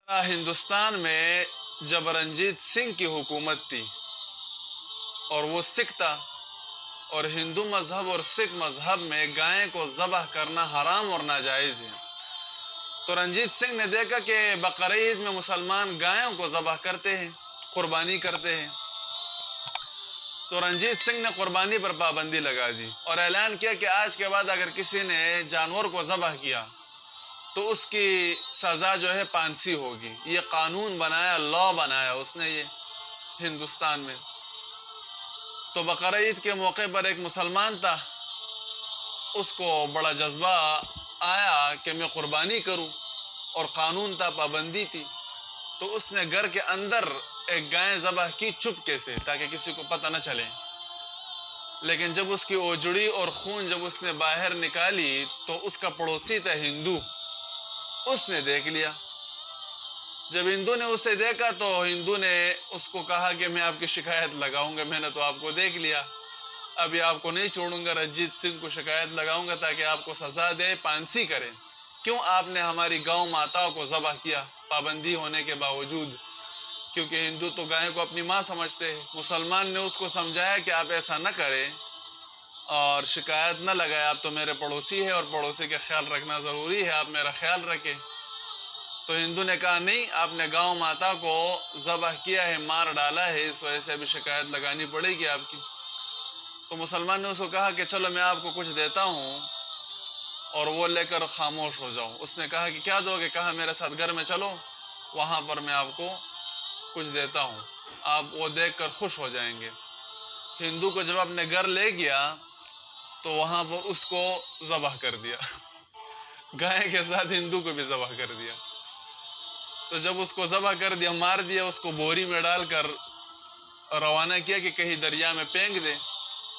हिंदुस्तान में जब रंजीत सिंह की हुकूमत थी और वो सिख था और हिंदू मज़हब और सिख मज़हब में गाय को ज़बह करना हराम और नाजायज़ है, तो रंजीत सिंह ने देखा कि बकरीद में मुसलमान गायों को ज़बह करते हैं, कुर्बानी करते हैं। तो रंजीत सिंह ने कुर्बानी पर पाबंदी लगा दी और ऐलान किया कि आज के बाद अगर किसी ने जानवर को ज़बह किया तो उसकी सज़ा जो है फांसी होगी। ये कानून बनाया, लॉ बनाया उसने ये हिंदुस्तान में। तो बकरा ईद के मौके पर एक मुसलमान था, उसको बड़ा जज्बा आया कि मैं कुर्बानी करूं और कानून था, पाबंदी थी। तो उसने घर के अंदर एक गाय ज़बह की चुपके से, ताकि किसी को पता न चले। लेकिन जब उसकी ओजड़ी और खून जब उसने बाहर निकाली तो उसका पड़ोसी था हिंदू, उसने देख लिया। जब हिंदू ने उसे देखा तो हिंदू ने उसको कहा कि मैं आपकी शिकायत लगाऊंगा, मैंने तो आपको देख लिया, अभी आपको नहीं छोड़ूंगा, रंजीत सिंह को शिकायत लगाऊंगा ताकि आपको सज़ा दे, फांसी करें। क्यों आपने हमारी गौ माताओं को ज़बह किया पाबंदी होने के बावजूद? क्योंकि हिंदू तो गाय को अपनी माँ समझते हैं। मुसलमान ने उसको समझाया कि आप ऐसा न करें और शिकायत न लगाए, आप तो मेरे पड़ोसी है और पड़ोसी का ख्याल रखना ज़रूरी है, आप मेरा ख्याल रखें। तो हिंदू ने कहा नहीं, आपने गांव माता को ज़बह किया है, मार डाला है, इस वजह से अभी शिकायत लगानी पड़ेगी आपकी। तो मुसलमान ने उसको कहा कि चलो मैं आपको कुछ देता हूँ और वो लेकर खामोश हो जाओ। उसने कहा कि क्या दोगे? कहा मेरे साथ घर में चलो, वहाँ पर मैं आपको कुछ देता हूँ, आप वो देखकर खुश हो जाएंगे। हिंदू को जब अपने घर ले गया तो वहाँ पर उसको ज़बह कर दिया गाय के साथ हिंदू को भी ज़बह कर दिया। तो जब उसको ज़बह कर दिया, मार दिया, उसको बोरी में डालकर रवाना किया कि कहीं दरिया में फेंक दे।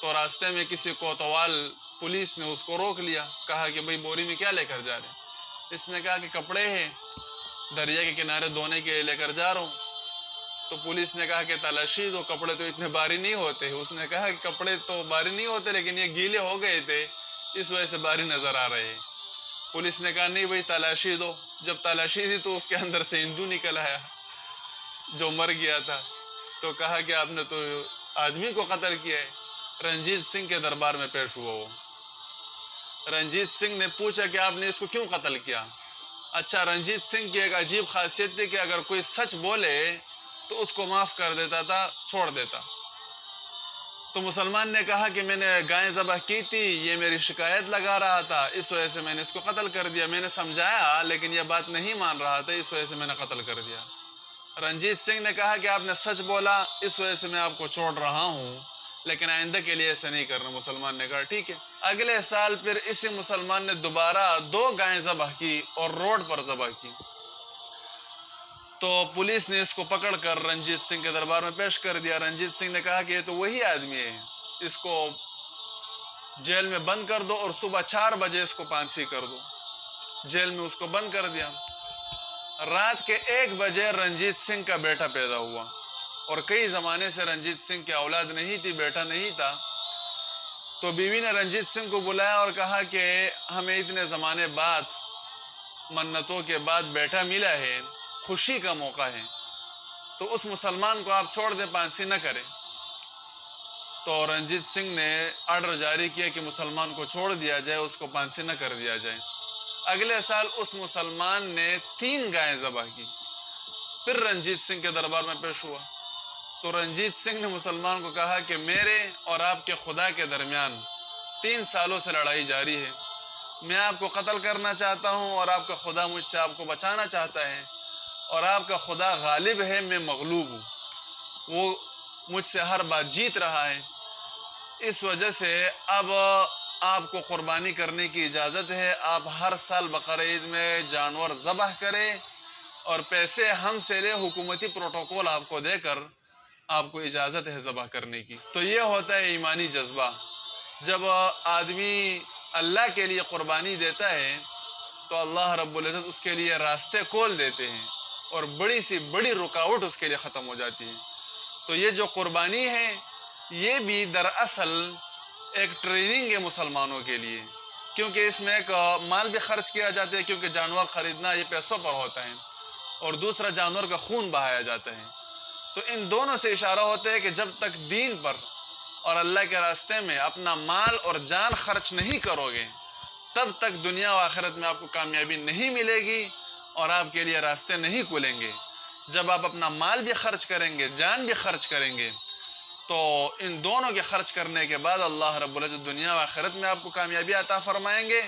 तो रास्ते में किसी कोतवाल पुलिस ने उसको रोक लिया, कहा कि भाई बोरी में क्या लेकर जा रहे? इसने कहा कि कपड़े हैं, दरिया के किनारे धोने के लिए लेकर जा रहा हूँ। तो पुलिस ने कहा कि तलाशी दो, कपड़े तो इतने भारी नहीं होते। उसने कहा कि कपड़े तो भारी नहीं होते, लेकिन ये गीले हो गए थे, इस वजह से भारी नज़र आ रहे हैं। पुलिस ने कहा नहीं भाई तलाशी दो। जब तलाशी दी तो उसके अंदर से हिंदू निकल आया जो मर गया था। तो कहा कि आपने तो आदमी को कत्ल किया है। रंजीत सिंह के दरबार में पेश हुआ वो। रंजीत सिंह ने पूछा कि आपने इसको क्यों कत्ल किया? अच्छा, रंजीत सिंह की एक अजीब खासियत थी कि अगर कोई सच बोले तो उसको माफ़ कर देता था, छोड़ देता। तो मुसलमान ने कहा कि मैंने गाय ज़बह की थी, ये मेरी शिकायत लगा रहा था, इस वजह से मैंने इसको कत्ल कर दिया। मैंने समझाया लेकिन यह बात नहीं मान रहा था, इस वजह से मैंने कत्ल कर दिया। रंजीत सिंह ने कहा कि आपने सच बोला, इस वजह से मैं आपको छोड़ रहा हूँ, लेकिन आइंदा के लिए ऐसा नहीं करना। मुसलमान ने कहा ठीक है। अगले साल फिर इसी मुसलमान ने दोबारा 2 गायें ज़बह की और रोड पर ज़बह की। तो पुलिस ने इसको पकड़कर रंजीत सिंह के दरबार में पेश कर दिया। रंजीत सिंह ने कहा कि ये तो वही आदमी है, इसको जेल में बंद कर दो और सुबह 4 बजे इसको फांसी कर दो। जेल में उसको बंद कर दिया। रात के 1 बजे रंजीत सिंह का बेटा पैदा हुआ और कई ज़माने से रंजीत सिंह की औलाद नहीं थी, बेटा नहीं था। तो बीवी ने रंजीत सिंह को बुलाया और कहा कि हमें इतने ज़माने बाद, मन्नतों के बाद बेटा मिला है, खुशी का मौका है, तो उस मुसलमान को आप छोड़ दें, फांसी न करें। तो रंजीत सिंह ने आर्डर जारी किया कि मुसलमान को छोड़ दिया जाए, उसको फांसी न कर दिया जाए। अगले साल उस मुसलमान ने 3 गायें ज़बह की, फिर रंजीत सिंह के दरबार में पेश हुआ। तो रंजीत सिंह ने मुसलमान को कहा कि मेरे और आपके खुदा के दरमियान 3 सालों से लड़ाई जारी है, मैं आपको कत्ल करना चाहता हूँ और आपका खुदा मुझसे आपको बचाना चाहता है, और आपका खुदा गालिब है, मैं मगलूब हूँ, वो मुझसे हर बात जीत रहा है। इस वजह से अब आपको कुर्बानी करने की इजाज़त है, आप हर साल बकरा ईद में जानवर ज़बह करें और पैसे हमसे ले, हुकूमती प्रोटोकॉल आपको देकर आपको इजाज़त है ज़बह करने की। तो ये होता है ईमानी जज्बा। जब आदमी अल्लाह के लिए कुर्बानी देता है तो अल्लाह रब्बुल इज़्ज़त उसके लिए रास्ते खोल देते हैं और बड़ी सी बड़ी रुकावट उसके लिए ख़त्म हो जाती है। तो ये जो कुर्बानी है, ये भी दरअसल एक ट्रेनिंग है मुसलमानों के लिए, क्योंकि इसमें एक माल भी खर्च किया जाता है, क्योंकि जानवर ख़रीदना ये पैसों पर होता है। और दूसरा जानवर का खून बहाया जाता है। तो इन दोनों से इशारा होता है कि जब तक दीन पर और अल्लाह के रास्ते में अपना माल और जान खर्च नहीं करोगे, तब तक दुनिया और आखिरत में आपको कामयाबी नहीं मिलेगी और आपके लिए रास्ते नहीं खुलेंगे। जब आप अपना माल भी खर्च करेंगे, जान भी खर्च करेंगे, तो इन दोनों के खर्च करने के बाद अल्लाह रब्बुल इज़्ज़त दुनिया और आखिरत में आपको कामयाबी अता फरमाएंगे।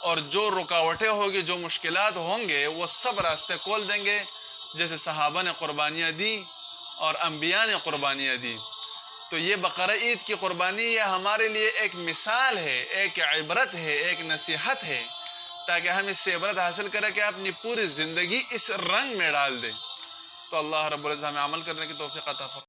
और जो रुकावटें होगी, जो मुश्किलात होंगे, वो सब रास्ते खोल देंगे। जैसे सहाबा ने कुर्बानियाँ दी और अम्बिया ने कुर्बानियाँ दी। तो ये बकरा ईद की कुर्बानी ये हमारे लिए एक मिसाल है, एक इबरत है, एक नसीहत है, ताकि हम इससे इबरत हासिल करें कि अपनी पूरी ज़िंदगी इस रंग में डाल दें। तो अल्लाह रब्बुल इज़्ज़त हमें अमल करने की तौफीक अता फरमाए।